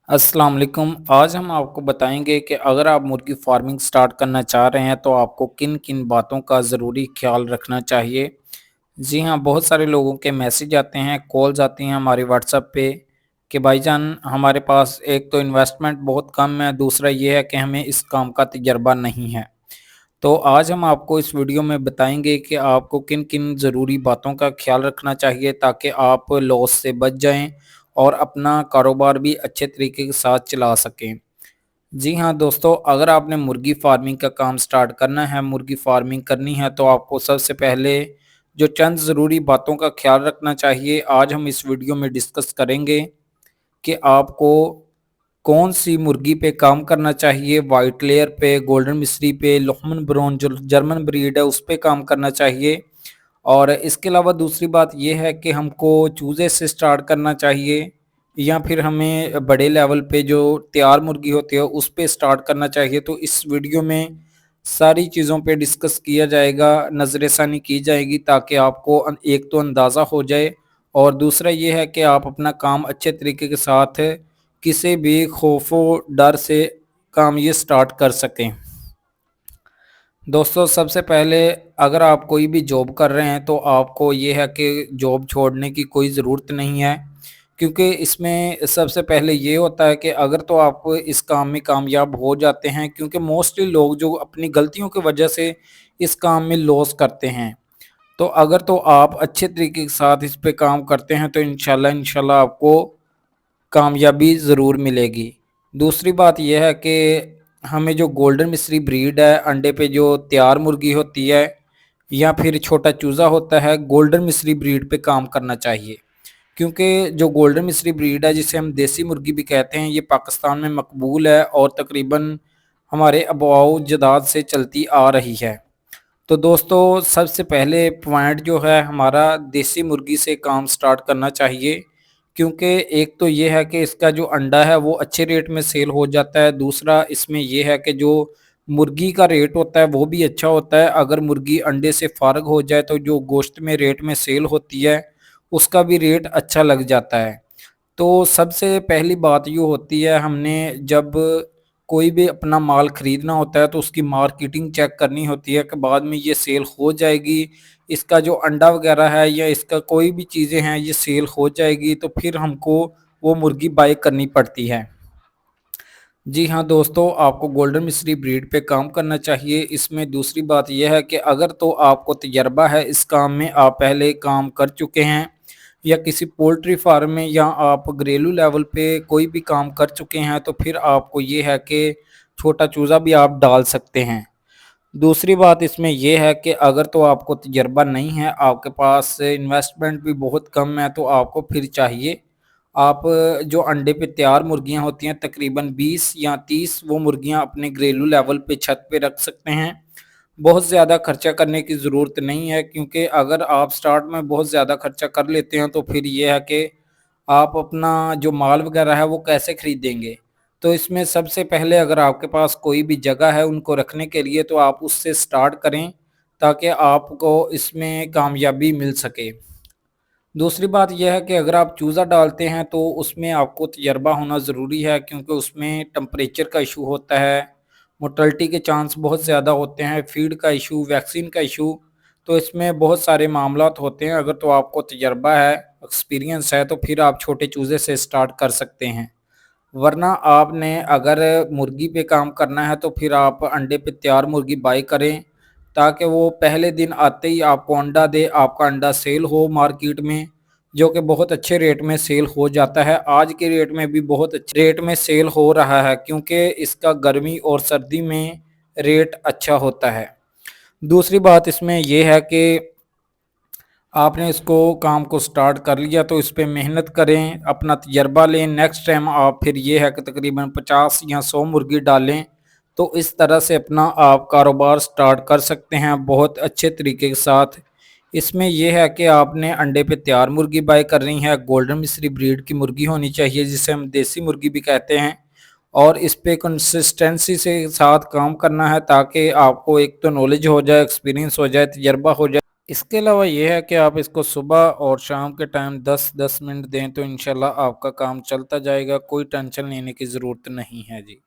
अस्सलाम वालेकुम। आज हम आपको बताएंगे कि अगर आप मुर्गी फार्मिंग स्टार्ट करना चाह रहे हैं तो आपको किन किन बातों का ज़रूरी ख्याल रखना चाहिए। जी हाँ, बहुत सारे लोगों के मैसेज आते हैं, कॉल्स आती हैं हमारे व्हाट्सएप पे कि भाईजान हमारे पास एक तो इन्वेस्टमेंट बहुत कम है, दूसरा ये है कि हमें इस काम का तजर्बा नहीं है। तो आज हम आपको इस वीडियो में बताएंगे कि आपको किन किन ज़रूरी बातों का ख्याल रखना चाहिए ताकि आप लॉस से बच जाएं और अपना कारोबार भी अच्छे तरीके के साथ चला सकें। जी हाँ दोस्तों, अगर आपने मुर्गी फार्मिंग का काम स्टार्ट करना है, मुर्गी फार्मिंग करनी है तो आपको सबसे पहले जो चंद ज़रूरी बातों का ख्याल रखना चाहिए, आज हम इस वीडियो में डिस्कस करेंगे कि आपको कौन सी मुर्गी पे काम करना चाहिए। वाइट लेयर पे, गोल्डन मिस्री पे, लोहमन ब्राउन जो जर्मन ब्रीड है उस पे काम करना चाहिए। और इसके अलावा दूसरी बात ये है कि हमको चूज़े से स्टार्ट करना चाहिए या फिर हमें बड़े लेवल पे जो तैयार मुर्गी होती है उस पे स्टार्ट करना चाहिए। तो इस वीडियो में सारी चीज़ों पे डिस्कस किया जाएगा, नज़रसानी की जाएगी ताकि आपको एक तो अंदाज़ा हो जाए और दूसरा ये है कि आप अपना काम अच्छे तरीके के साथ किसी भी खौफो डर से काम ये स्टार्ट कर सकें। दोस्तों सबसे पहले अगर आप कोई भी जॉब कर रहे हैं तो आपको ये है कि जॉब छोड़ने की कोई ज़रूरत नहीं है, क्योंकि इसमें सबसे पहले ये होता है कि अगर तो आप इस काम में कामयाब हो जाते हैं, क्योंकि मोस्टली लोग जो अपनी गलतियों की वजह से इस काम में लॉस करते हैं। तो अगर तो आप अच्छे तरीके के साथ इस पे काम करते हैं तो इंशाल्लाह आपको कामयाबी ज़रूर मिलेगी। दूसरी बात यह है कि हमें जो गोल्डन मिस्री ब्रीड है, अंडे पे जो तैयार मुर्गी होती है या फिर छोटा चूज़ा होता है, गोल्डन मिस्री ब्रीड पे काम करना चाहिए। क्योंकि जो गोल्डन मिस्री ब्रीड है जिसे हम देसी मुर्गी भी कहते हैं, ये पाकिस्तान में मकबूल है और तकरीबन हमारे आबाओ अजदाद से चलती आ रही है। तो दोस्तों सबसे पहले पॉइंट जो है हमारा, देसी मुर्गी से काम स्टार्ट करना चाहिए, क्योंकि एक तो ये है कि इसका जो अंडा है वो अच्छे रेट में सेल हो जाता है। दूसरा इसमें ये है कि जो मुर्गी का रेट होता है वो भी अच्छा होता है। अगर मुर्गी अंडे से फारग हो जाए तो जो गोश्त में रेट में सेल होती है उसका भी रेट अच्छा लग जाता है। तो सबसे पहली बात ये होती है, हमने जब कोई भी अपना माल खरीदना होता है तो उसकी मार्केटिंग चेक करनी होती है कि बाद में ये सेल हो जाएगी, इसका जो अंडा वगैरह है या इसका कोई भी चीज़ें हैं ये सेल हो जाएगी, तो फिर हमको वो मुर्गी बाय करनी पड़ती है। जी हाँ दोस्तों, आपको गोल्डन मिस्री ब्रीड पे काम करना चाहिए। इसमें दूसरी बात यह है कि अगर तो आपको तजर्बा है इस काम में, आप पहले काम कर चुके हैं या किसी पोल्ट्री फार्म में या आप घरेलू लेवल पे कोई भी काम कर चुके हैं, तो फिर आपको ये है कि छोटा चूज़ा भी आप डाल सकते हैं। दूसरी बात इसमें ये है कि अगर तो आपको तजर्बा नहीं है, आपके पास इन्वेस्टमेंट भी बहुत कम है, तो आपको फिर चाहिए आप जो अंडे पे तैयार मुर्गियां होती हैं तकरीबन 20 या 30 वो मुर्गियां अपने घरेलू लेवल पे छत पे रख सकते हैं। बहुत ज़्यादा खर्चा करने की ज़रूरत नहीं है, क्योंकि अगर आप स्टार्ट में बहुत ज़्यादा खर्चा कर लेते हैं तो फिर ये है कि आप अपना जो माल वगैरह है वो कैसे खरीदेंगे। तो इसमें सबसे पहले अगर आपके पास कोई भी जगह है उनको रखने के लिए तो आप उससे स्टार्ट करें ताकि आपको इसमें कामयाबी मिल सके। दूसरी बात यह है कि अगर आप चूज़ा डालते हैं तो उसमें आपको तजर्बा होना ज़रूरी है, क्योंकि उसमें टेम्परेचर का इशू होता है, मोर्टेलिटी के चांस बहुत ज़्यादा होते हैं, फीड का इशू, वैक्सीन का इशू, तो इसमें बहुत सारे मामलात होते हैं। अगर तो आपको तजर्बा है, एक्सपीरियंस है, तो फिर आप छोटे चूज़े से स्टार्ट कर सकते हैं। वरना आपने अगर मुर्गी पे काम करना है तो फिर आप अंडे पे तैयार मुर्गी बाय करें, ताकि वो पहले दिन आते ही आपको अंडा दे, आपका अंडा सेल हो मार्केट में, जो कि बहुत अच्छे रेट में सेल हो जाता है। आज के रेट में भी बहुत अच्छे रेट में सेल हो रहा है, क्योंकि इसका गर्मी और सर्दी में रेट अच्छा होता है। दूसरी बात इसमें यह है कि आपने इसको काम को स्टार्ट कर लिया तो इस पे मेहनत करें, अपना तजर्बा लें। नेक्स्ट टाइम आप फिर ये है कि तकरीबन 50 या 100 मुर्गी डालें, तो इस तरह से अपना आप कारोबार स्टार्ट कर सकते हैं बहुत अच्छे तरीके के साथ। इसमें यह है कि आपने अंडे पे तैयार मुर्गी बाय करनी है, गोल्डन मिस्री ब्रीड की मुर्गी होनी चाहिए जिसे हम देसी मुर्गी भी कहते हैं, और इस पे कंसिस्टेंसी से साथ काम करना है ताकि आपको एक तो नॉलेज हो जाए, एक्सपीरियंस हो जाए, तजर्बा हो जाए। इसके अलावा ये है कि आप इसको सुबह और शाम के टाइम 10-10 मिनट दें तो इंशाल्लाह आपका काम चलता जाएगा, कोई टेंशन लेने की ज़रूरत नहीं है जी।